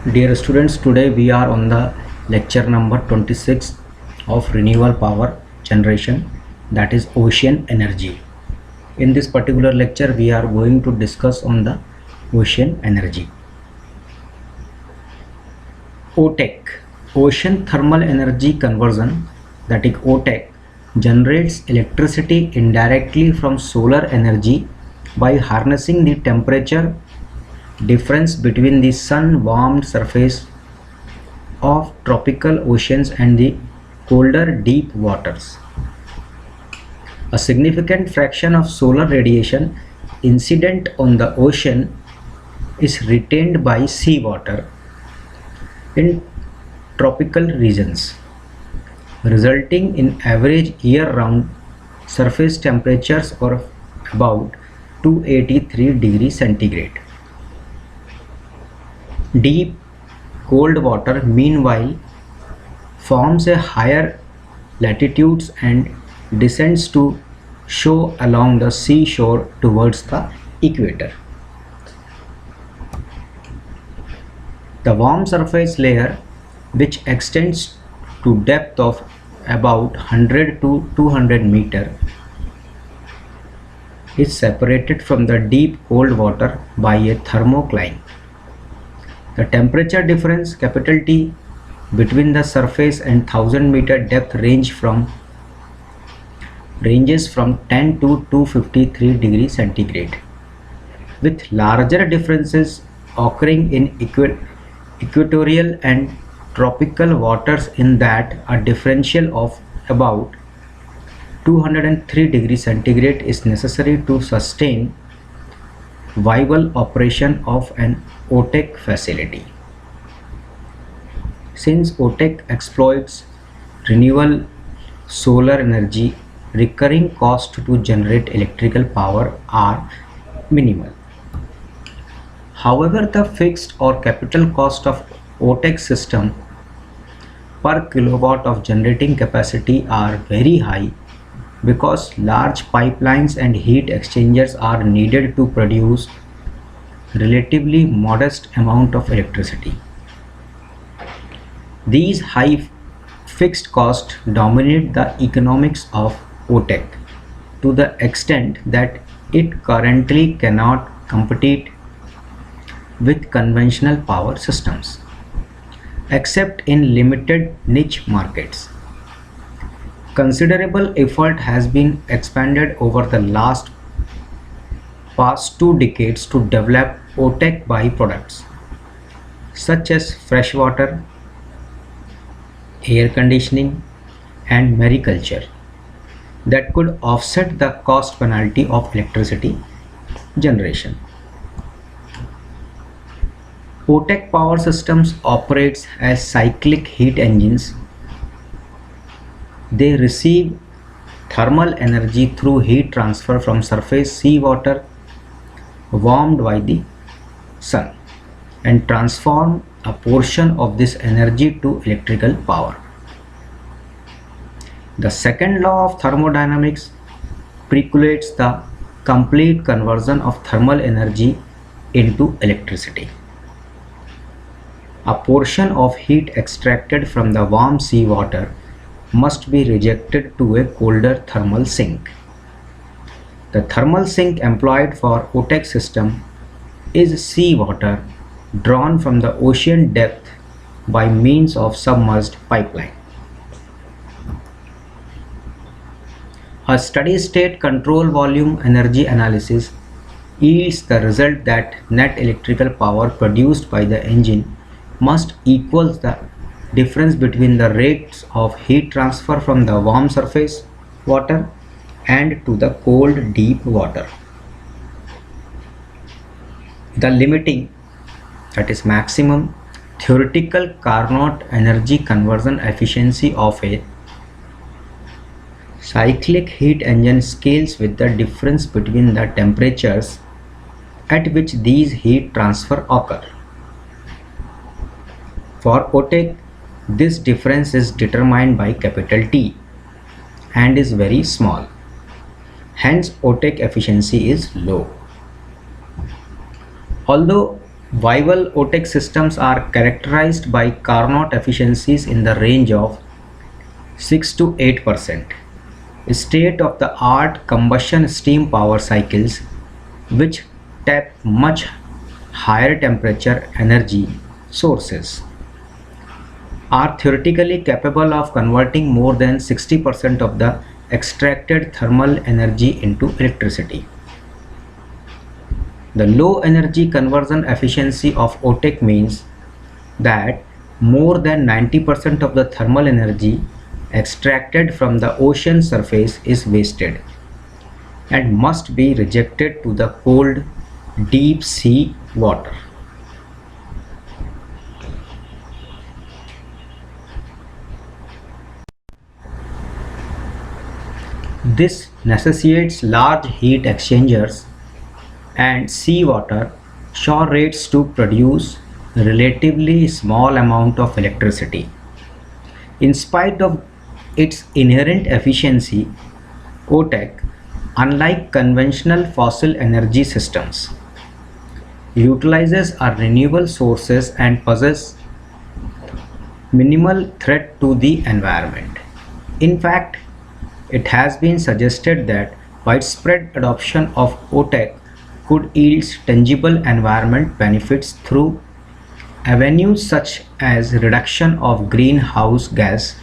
Dear students, today we are on the lecture number 26 of renewable power generation, that is ocean energy. In this particular lecture we are going to discuss on the ocean energy. OTEC, Ocean Thermal Energy Conversion, that is OTEC, generates electricity indirectly from solar energy by harnessing the temperature difference between the sun warmed surface of tropical oceans and the colder deep waters. A significant fraction of solar radiation incident on the ocean is retained by seawater in tropical regions, resulting in average year-round surface temperatures of about 283 degrees centigrade. Deep cold water meanwhile forms a higher latitudes and descends to show along the seashore towards the equator. The warm surface layer, which extends to depth of about 100 to 200 meter, is separated from the deep cold water by a thermocline. The temperature difference T between the surface and 1000-meter depth ranges from 10 to 253 degrees centigrade, with larger differences occurring in equatorial and tropical waters, in that a differential of about 203 degrees centigrade is necessary to sustain viable operation of an OTEC facility. Since OTEC exploits renewable solar energy, recurring costs to generate electrical power are minimal. However, the fixed or capital cost of OTEC system per kilowatt of generating capacity are very high, because large pipelines and heat exchangers are needed to produce relatively modest amount of electricity. These high fixed costs dominate the economics of OTEC to the extent that it currently cannot compete with conventional power systems, except in limited niche markets. Considerable effort has been expended over the past 2 decades to develop OTEC byproducts such as freshwater, air conditioning, and mariculture that could offset the cost penalty of electricity generation. OTEC power systems operates as cyclic heat engines. They receive thermal energy through heat transfer from surface seawater warmed by the sun, and transform a portion of this energy to electrical power. The second law of thermodynamics precludes the complete conversion of thermal energy into electricity. A portion of heat extracted from the warm seawater must be rejected to a colder thermal sink. The thermal sink employed for OTEC system is seawater drawn from the ocean depth by means of submerged pipeline. A steady state control volume energy analysis yields the result that net electrical power produced by the engine must equal the difference between the rates of heat transfer from the warm surface water and to the cold deep water. The limiting, that is maximum theoretical Carnot energy conversion efficiency of a cyclic heat engine scales with the difference between the temperatures at which these heat transfer occur. For OTEC, this difference is determined by capital T and is very small. Hence, OTEC efficiency is low. Although Viable OTEC systems are characterized by Carnot efficiencies in the range of 6 to 8%. State-of-the-art combustion steam power cycles, which tap much higher temperature energy sources, are theoretically capable of converting more than 60% of the extracted thermal energy into electricity. The low energy conversion efficiency of OTEC means that more than 90% of the thermal energy extracted from the ocean surface is wasted and must be rejected to the cold deep sea water. This necessitates large heat exchangers and seawater shore rates to produce relatively small amount of electricity. In spite of its inherent efficiency, OTEC, unlike conventional fossil energy systems, utilizes our renewable sources and possess minimal threat to the environment. In fact, it has been suggested that widespread adoption of OTEC could yield tangible environment benefits through avenues such as reduction of greenhouse gas,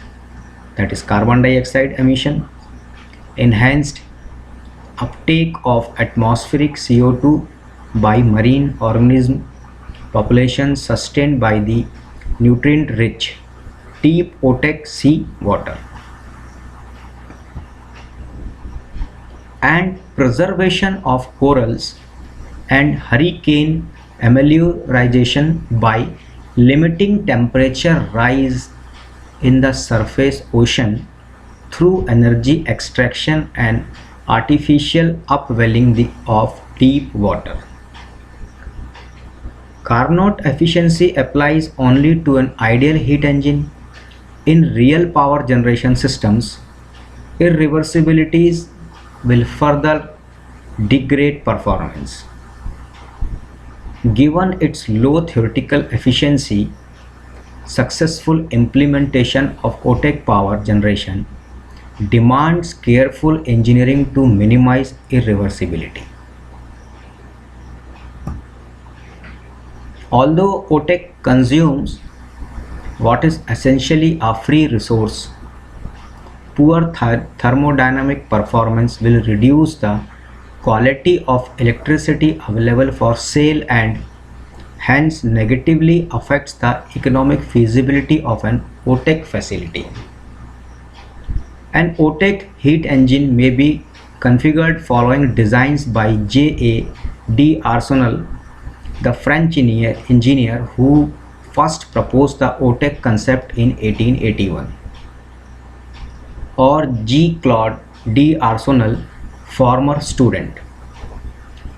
that is carbon dioxide emission, enhanced uptake of atmospheric CO2 by marine organism populations sustained by the nutrient-rich deep OTEC sea water, and preservation of corals and hurricane amelioration by limiting temperature rise in the surface ocean through energy extraction and artificial upwelling of deep water. Carnot efficiency applies only to an ideal heat engine. In real power generation systems, irreversibilities will further degrade performance. Given its low theoretical efficiency, successful implementation of OTEC power generation demands careful engineering to minimize irreversibility. Although OTEC consumes what is essentially a free resource, poor thermodynamic performance will reduce the quality of electricity available for sale and hence negatively affects the economic feasibility of an OTEC facility. An OTEC heat engine may be configured following designs by J. A. D'Arsenal, the French engineer who first proposed the OTEC concept in 1881, or G. Claude D'Arsenal, former student.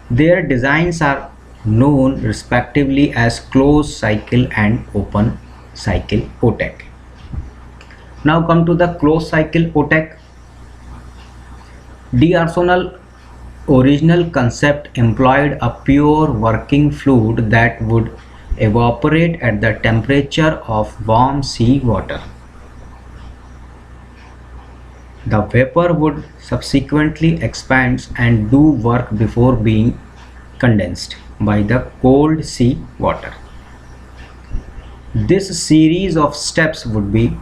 Their designs are known respectively as closed cycle and open cycle OTEC. Now come to the closed cycle OTEC. D'Arsenal original concept employed a pure working fluid that would evaporate at the temperature of warm sea water. The vapor would subsequently expand and do work before being condensed by the cold sea water. This series of steps would be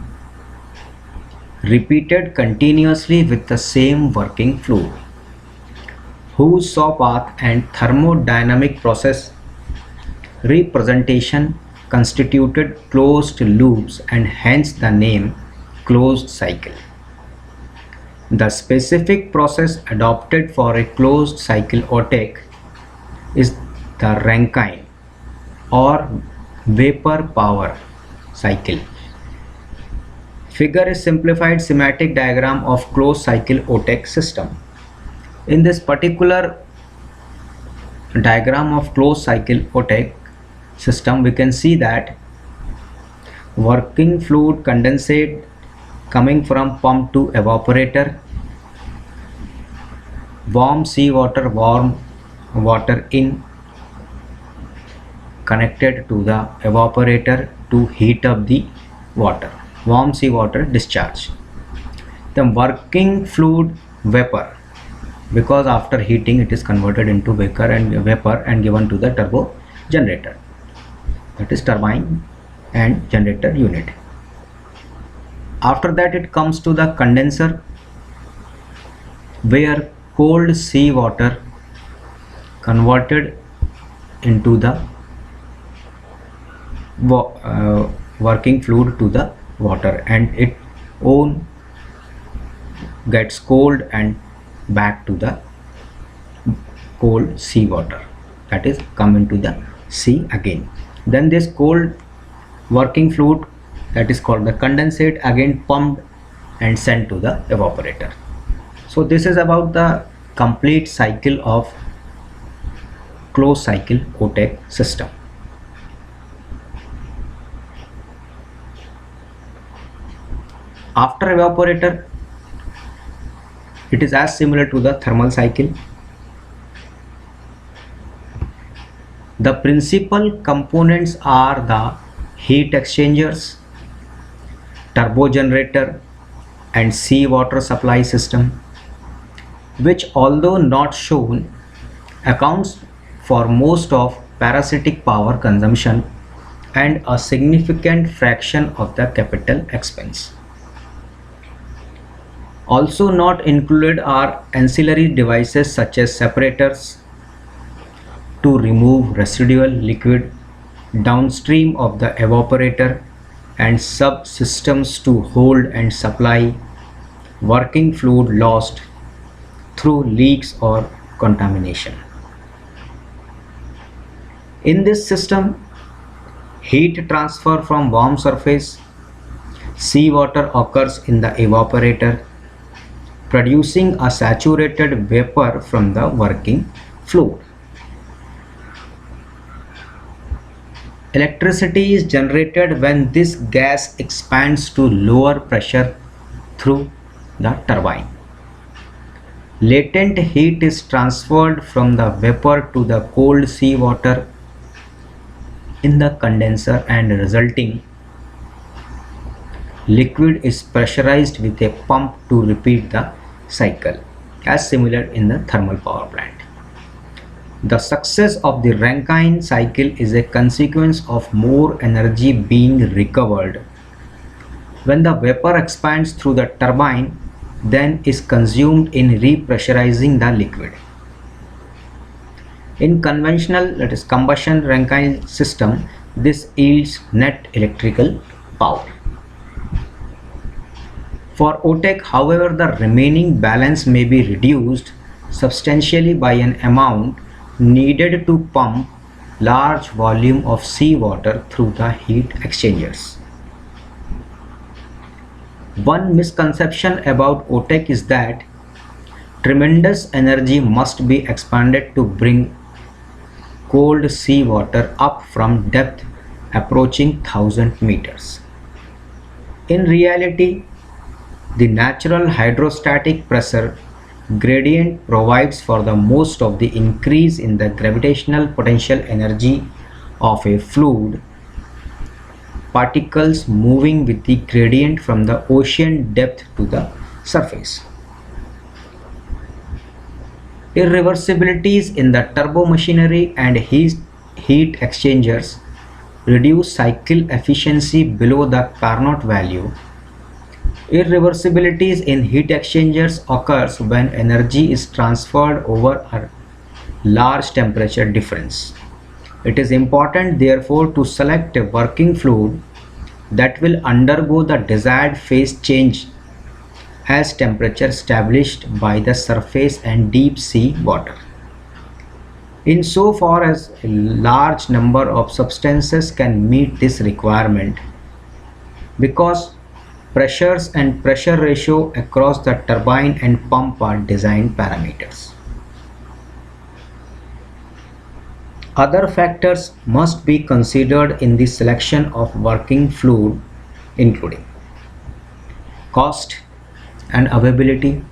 repeated continuously with the same working fluid, whose saw path and thermodynamic process representation constituted closed loops and hence the name closed cycle. The specific process adopted for a closed cycle OTEC is the Rankine or vapor power cycle. Figure is simplified schematic diagram of closed cycle OTEC system. In this particular diagram of closed cycle OTEC system, we can see that working fluid condensate coming from pump to evaporator, warm seawater, warm water in, connected to the evaporator to heat up the water, warm seawater discharge. The working fluid vapor, because after heating it is converted into vapor and given to the turbo generator, that is turbine and generator unit. After that it comes to the condenser, where cold sea water converted into the working fluid to the water, and it own gets cold and back to the cold sea water, that is come into the sea again. Then this cold working fluid, that is called the condensate, again pumped and sent to the evaporator. So this is about the complete cycle of closed cycle OTEC system. After evaporator, it is as similar to the thermal cycle. The principal components are the heat exchangers, turbo generator and sea water supply system, which although not shown accounts for most of parasitic power consumption and a significant fraction of the capital expense. Also not included are ancillary devices such as separators to remove residual liquid downstream of the evaporator and subsystems to hold and supply working fluid lost through leaks or contamination. In this system, heat transfer from warm surface seawater occurs in the evaporator, producing a saturated vapor from the working fluid. Electricity is generated when this gas expands to lower pressure through the turbine. Latent heat is transferred from the vapor to the cold seawater in the condenser, and resulting liquid is pressurized with a pump to repeat the cycle, as similar in the thermal power plant. The success of the Rankine cycle is a consequence of more energy being recovered when the vapor expands through the turbine than is consumed in repressurizing the liquid. In conventional, that is combustion Rankine system, this yields net electrical power. For OTEC, however, the remaining balance may be reduced substantially by an amount needed to pump large volume of seawater through the heat exchangers. One misconception about OTEC is that tremendous energy must be expended to bring cold seawater up from depth approaching 1000 meters. In reality, the natural hydrostatic pressure gradient provides for the most of the increase in the gravitational potential energy of a fluid particles moving with the gradient from the ocean depth to the surface. Irreversibilities in the turbo machinery and heat exchangers reduce cycle efficiency below the Carnot value. Irreversibilities in heat exchangers occurs when energy is transferred over a large temperature difference. It is important therefore to select a working fluid that will undergo the desired phase change as temperature established by the surface and deep sea water. Insofar as a large number of substances can meet this requirement, because pressures and pressure ratio across the turbine and pump are design parameters. Other factors must be considered in the selection of working fluid, including cost and availability,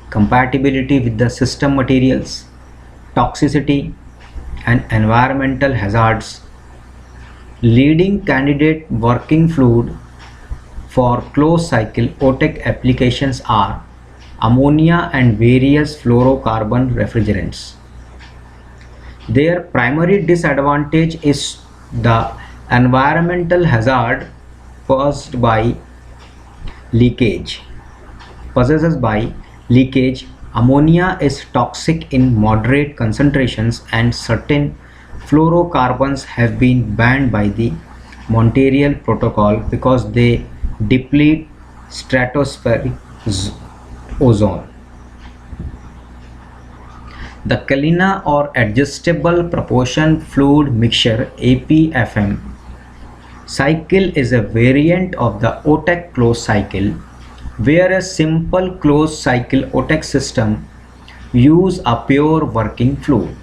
compatibility with the system materials, toxicity and environmental hazards, Leading candidate working fluid for closed cycle OTEC applications are ammonia and various fluorocarbon refrigerants. Their primary disadvantage is the environmental hazard caused by leakage. Possessed by leakage, ammonia is toxic in moderate concentrations and certain fluorocarbons have been banned by the Montreal Protocol because they deplete stratospheric ozone. The Kalina or Adjustable Proportion Fluid Mixture APFM cycle is a variant of the OTEC closed cycle where a simple closed cycle OTEC system use a pure working fluid.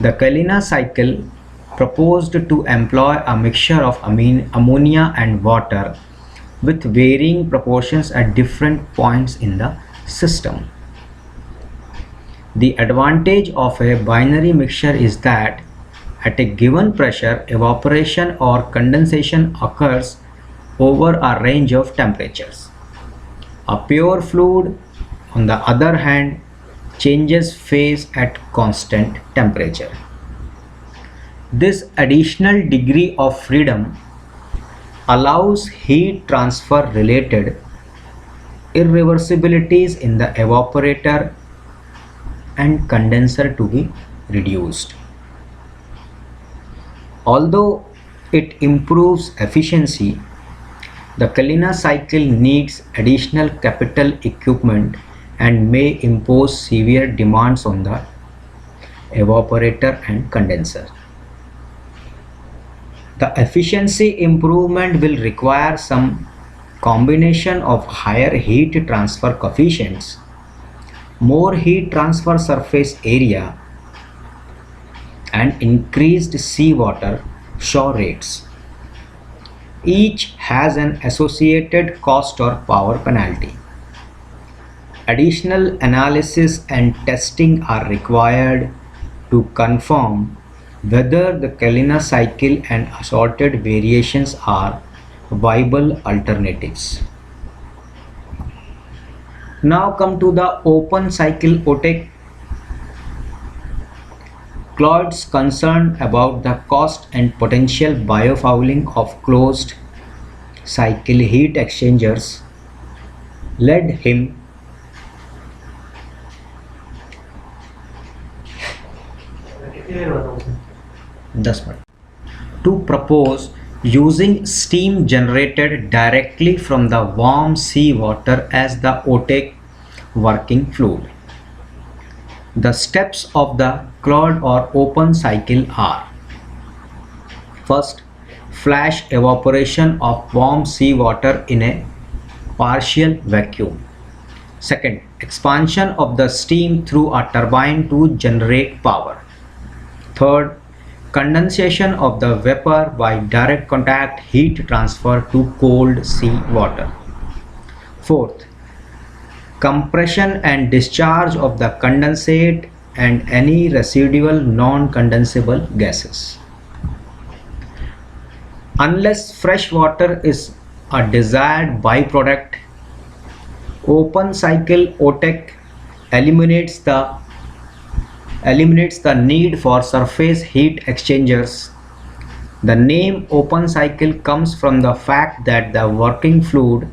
The Kalina cycle proposed to employ a mixture of ammonia and water with varying proportions at different points in the system. The advantage of a binary mixture is that at a given pressure, evaporation or condensation occurs over a range of temperatures. A pure fluid, on the other hand, changes phase at constant temperature. This additional degree of freedom allows heat transfer related irreversibilities in the evaporator and condenser to be reduced. Although it improves efficiency, the Kalina cycle needs additional capital equipment and may impose severe demands on the evaporator and condenser. The efficiency improvement will require some combination of higher heat transfer coefficients, more heat transfer surface area, and increased seawater show rates. Each has an associated cost or power penalty. Additional analysis and testing are required to confirm whether the Kalina cycle and assorted variations are viable alternatives. Now come to the open cycle OTEC. Claude's concern about the cost and potential biofouling of closed cycle heat exchangers led him to propose using steam generated directly from the warm seawater as the OTEC working fluid. The steps of the Claude or open cycle are: first, flash evaporation of warm seawater in a partial vacuum. Second, expansion of the steam through a turbine to generate power. Third, condensation of the vapor by direct contact heat transfer to cold sea water. Fourth, compression and discharge of the condensate and any residual non-condensable gases. Unless fresh water is a desired byproduct, open cycle OTEC eliminates the need for surface heat exchangers. The name open cycle comes from the fact that the working fluid,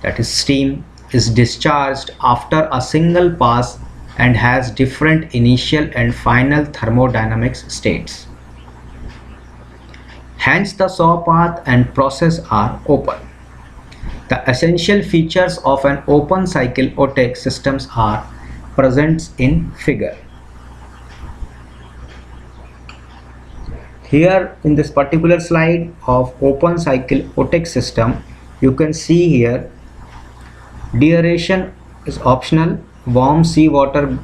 that is steam, is discharged after a single pass and has different initial and final thermodynamics states. Hence the saw path and process are open. The essential features of an open cycle OTEC systems are present in figure. Here in this particular slide of open cycle OTEC system, you can see here deaeration is optional, warm seawater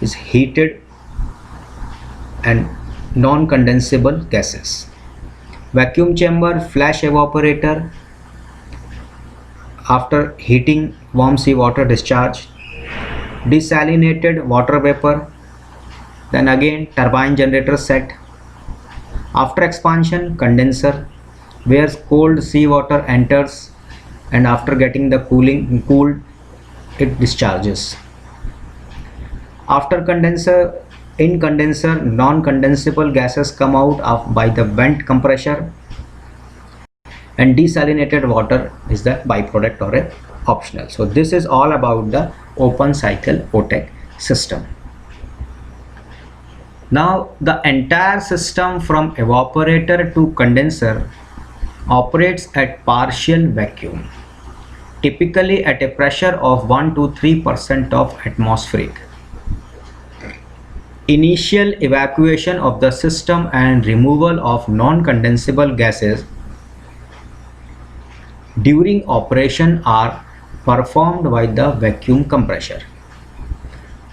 is heated, and non-condensable gases. Vacuum chamber, flash evaporator, after heating warm seawater discharge, desalinated water vapor, then again turbine generator set, After expansion, condenser, where cold seawater enters, and after getting the cooled, it discharges. After condenser, in condenser, non-condensable gases come out by the vent compressor, and desalinated water is the byproduct or a optional. So this is all about the open cycle OTEC system. Now the entire system from evaporator to condenser operates at partial vacuum, typically at a pressure of 1 to 3% of atmospheric. Initial evacuation of the system and removal of non-condensable gases during operation are performed by the vacuum compressor,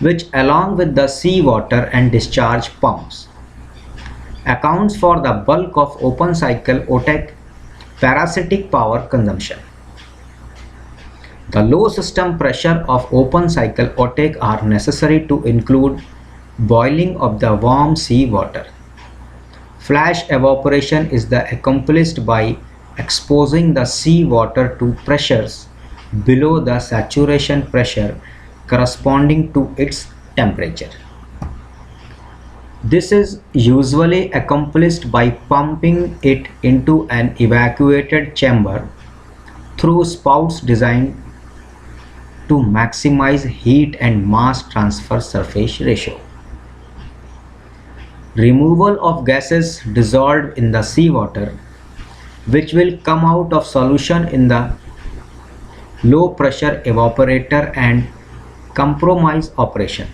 which along with the seawater and discharge pumps accounts for the bulk of open cycle OTEC parasitic power consumption. The low system pressure of open cycle OTEC are necessary to include boiling of the warm seawater. Flash evaporation is accomplished by exposing the seawater to pressures below the saturation pressure corresponding to its temperature. This is usually accomplished by pumping it into an evacuated chamber through spouts designed to maximize heat and mass transfer surface ratio. Removal of gases dissolved in the seawater, which will come out of solution in the low pressure evaporator and compromise operation,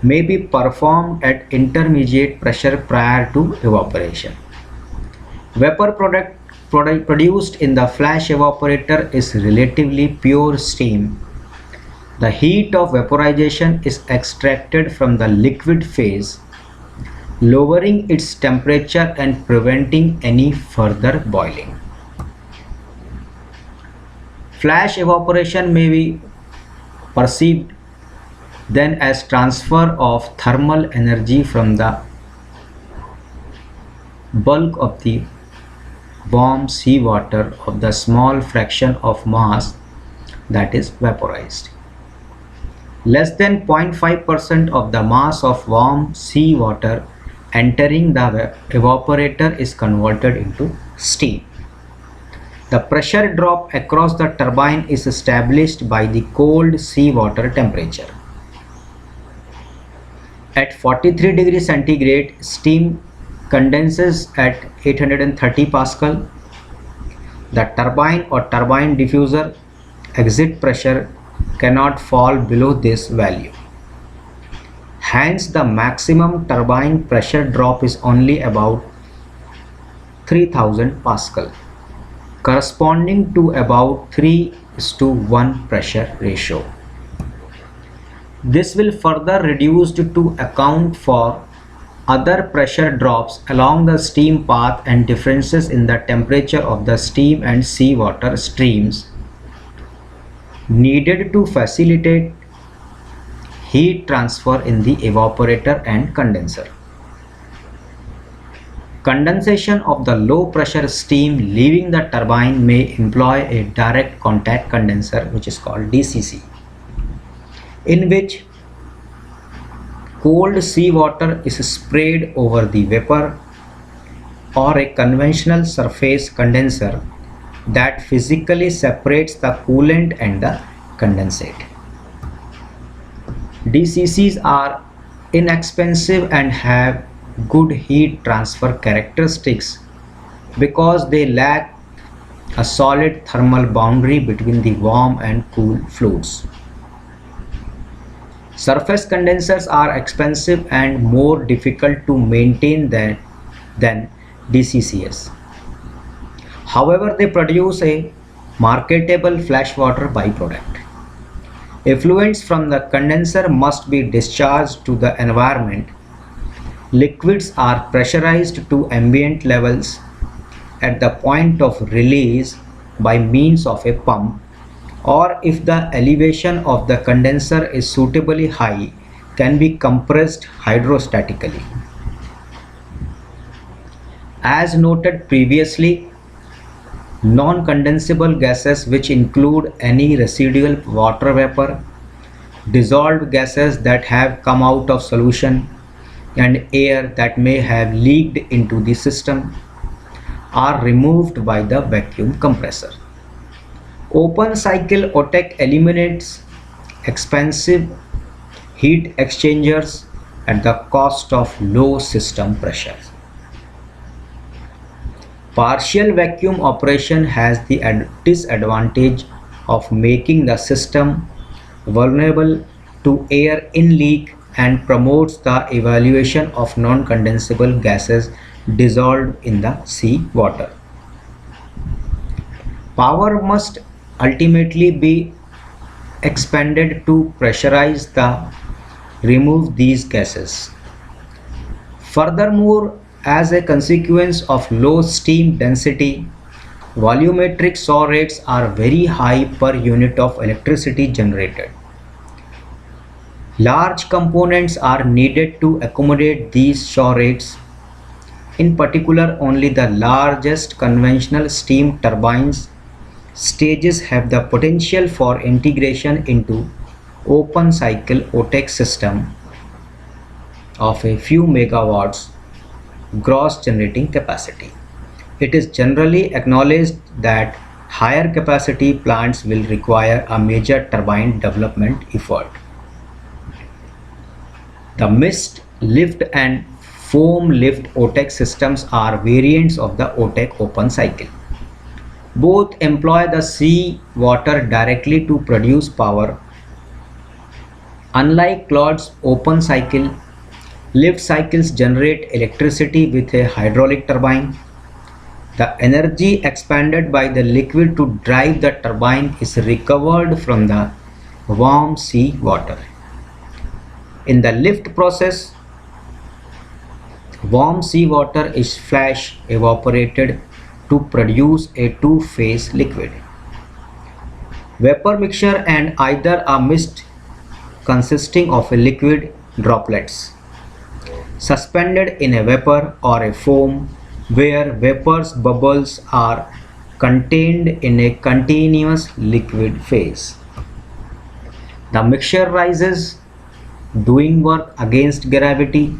may be performed at intermediate pressure prior to evaporation. Vapor product produced in the flash evaporator is relatively pure steam. The heat of vaporization is extracted from the liquid phase, lowering its temperature and preventing any further boiling. Flash evaporation may be perceived then as transfer of thermal energy from the bulk of the warm seawater of the small fraction of mass that is vaporized. Less than 0.5% of the mass of warm seawater entering the evaporator is converted into steam. The pressure drop across the turbine is established by the cold seawater temperature. At 43 degrees centigrade, steam condenses at 830 Pascal. The turbine or turbine diffuser exit pressure cannot fall below this value. Hence, the maximum turbine pressure drop is only about 3000 Pascal, corresponding to about 3:1 pressure ratio. This will further reduced to account for other pressure drops along the steam path and differences in the temperature of the steam and seawater streams needed to facilitate heat transfer in the evaporator and condenser. Condensation of the low pressure steam leaving the turbine may employ a direct contact condenser, which is called DCC, in which cold seawater is sprayed over the vapor, or a conventional surface condenser that physically separates the coolant and the condensate. DCCs are inexpensive and have good heat transfer characteristics because they lack a solid thermal boundary between the warm and cool fluids. Surface condensers are expensive and more difficult to maintain than DCCs. However, they produce a marketable flash water byproduct. Effluents from the condenser must be discharged to the environment. Liquids are pressurized to ambient levels at the point of release by means of a pump, or if the elevation of the condenser is suitably high, can be compressed hydrostatically. As noted previously, non-condensable gases, which include any residual water vapor, dissolved gases that have come out of solution, and air that may have leaked into the system, are removed by the vacuum compressor. Open cycle OTEC eliminates expensive heat exchangers at the cost of low system pressure. Partial vacuum operation has the disadvantage of making the system vulnerable to air inleak and promotes the evaluation of non-condensable gases dissolved in the sea water. Power must ultimately be expanded to pressurize the remove these gases. Furthermore, as a consequence of low steam density, volumetric saw rates are very high per unit of electricity generated. Large components are needed to accommodate these saw rates. In particular, only the largest conventional steam turbines stages have the potential for integration into open cycle OTEC system of a few megawatts gross generating capacity. It is generally acknowledged that higher capacity plants will require a major turbine development effort. The mist lift and foam lift OTEC systems are variants of the OTEC open cycle. Both employ the sea water directly to produce power. Unlike Claude's open cycle, lift cycles generate electricity with a hydraulic turbine. The energy expended by the liquid to drive the turbine is recovered from the warm sea water. In the lift process, warm sea water is flash evaporated to produce a two-phase liquid. Vapor mixture and either a mist consisting of a liquid droplets suspended in a vapor or a foam where vapors bubbles are contained in a continuous liquid phase. The mixture rises, doing work against gravity.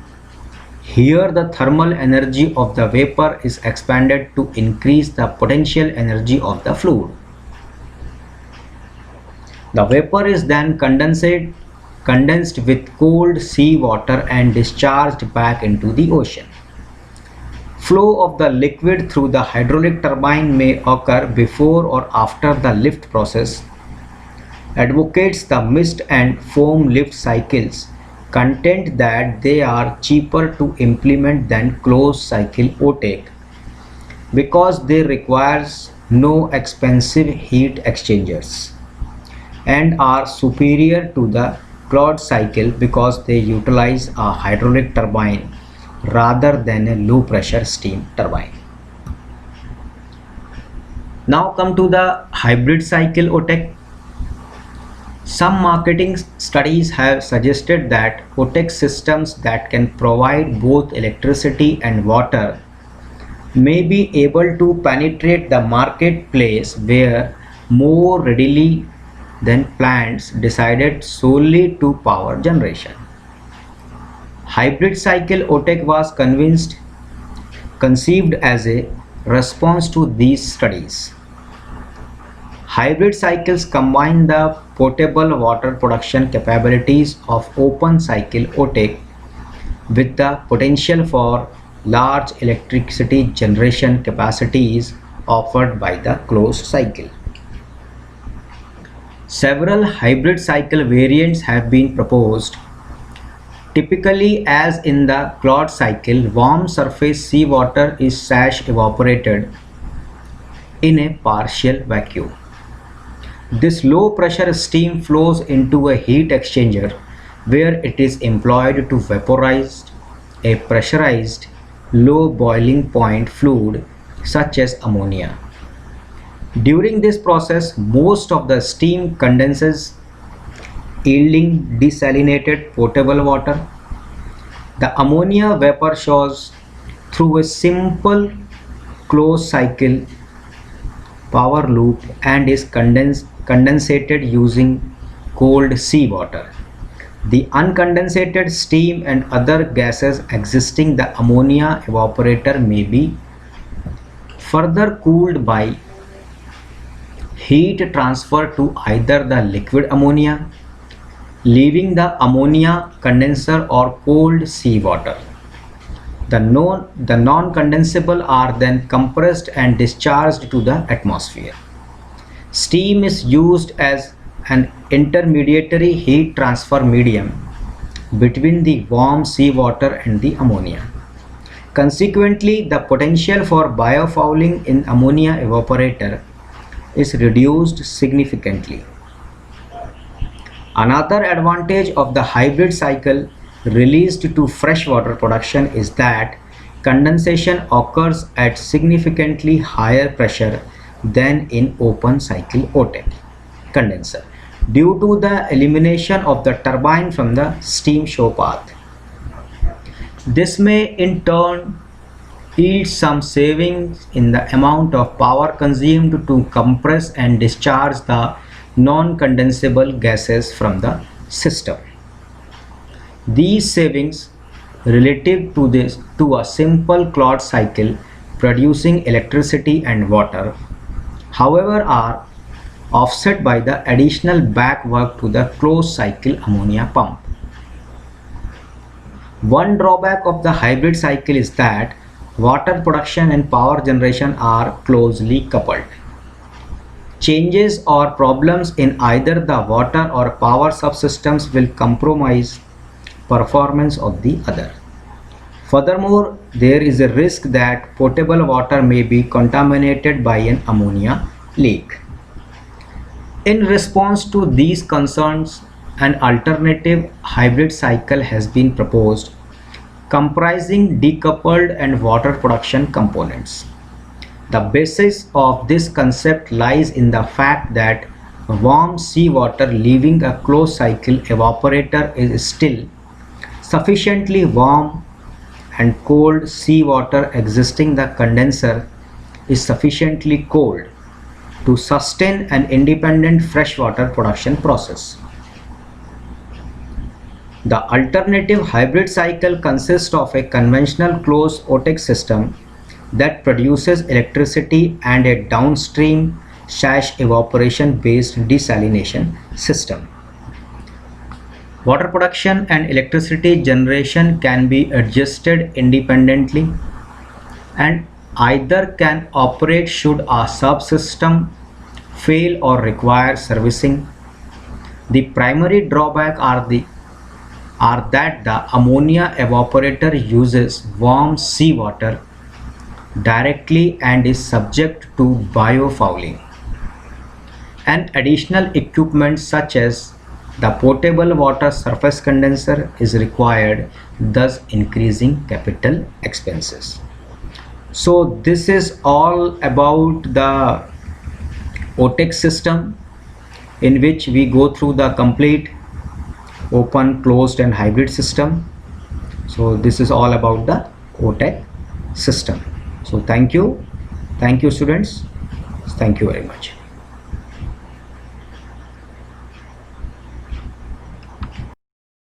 Here the thermal energy of the vapor is expanded to increase the potential energy of the fluid. The vapor is then condensed with cold sea water and discharged back into the ocean. Flow of the liquid through the hydraulic turbine may occur before or after the lift process. Advocates the mist and foam lift cycles contend that they are cheaper to implement than closed cycle OTEC because they requires no expensive heat exchangers and are superior to the Claude cycle because they utilize a hydraulic turbine rather than a low pressure steam turbine. Now come to the hybrid cycle OTEC. Some marketing studies have suggested that OTEC systems that can provide both electricity and water may be able to penetrate the marketplace where more readily than plants decided solely to power generation. Hybrid cycle OTEC was conceived as a response to these studies. Hybrid cycles combine the potable water production capabilities of open cycle OTEC with the potential for large electricity generation capacities offered by the closed cycle. Several hybrid cycle variants have been proposed. Typically, as in the Claude cycle, warm surface seawater is sash evaporated in a partial vacuum. This low pressure steam flows into a heat exchanger where it is employed to vaporize a pressurized low boiling point fluid such as ammonia. During this process, most of the steam condenses, yielding desalinated potable water. The ammonia vapor shows through a simple closed cycle power loop and is condensated using cold seawater. The uncondensated steam and other gases existing the ammonia evaporator may be further cooled by heat transfer to either the liquid ammonia, leaving the ammonia condenser or cold seawater. The non-condensable are then compressed and discharged to the atmosphere. Steam is used as an intermediary heat transfer medium between the warm seawater and the ammonia. Consequently, the potential for biofouling in ammonia evaporator is reduced significantly. Another advantage of the hybrid cycle released to freshwater production is that condensation occurs at significantly higher pressure than in open cycle OTEC condenser due to the elimination of the turbine from the steam show path. This may in turn yield some savings in the amount of power consumed to compress and discharge the non-condensable gases from the system. These savings relative to a simple closed cycle producing electricity and water, however, are offset by the additional back work to the closed cycle ammonia pump. One drawback of the hybrid cycle is that water production and power generation are closely coupled. Changes or problems in either the water or power subsystems will compromise performance of the other. Furthermore, there is a risk that potable water may be contaminated by an ammonia leak. In response to these concerns, an alternative hybrid cycle has been proposed comprising decoupled and water production components. The basis of this concept lies in the fact that warm seawater leaving a closed cycle evaporator is still sufficiently warm and cold seawater existing the condenser is sufficiently cold to sustain an independent freshwater production process. The alternative hybrid cycle consists of a conventional closed OTEC system that produces electricity and a downstream evaporation based desalination system. Water production and electricity generation can be adjusted independently and either can operate should a subsystem fail or require servicing. The primary drawback are that the ammonia evaporator uses warm seawater directly and is subject to biofouling. An additional equipment such as the potable water surface condenser is required, thus increasing capital expenses. So this is all about the OTEC system, in which we go through the complete open, closed and hybrid system. So this is all about the OTEC system. So thank you students, thank you very much.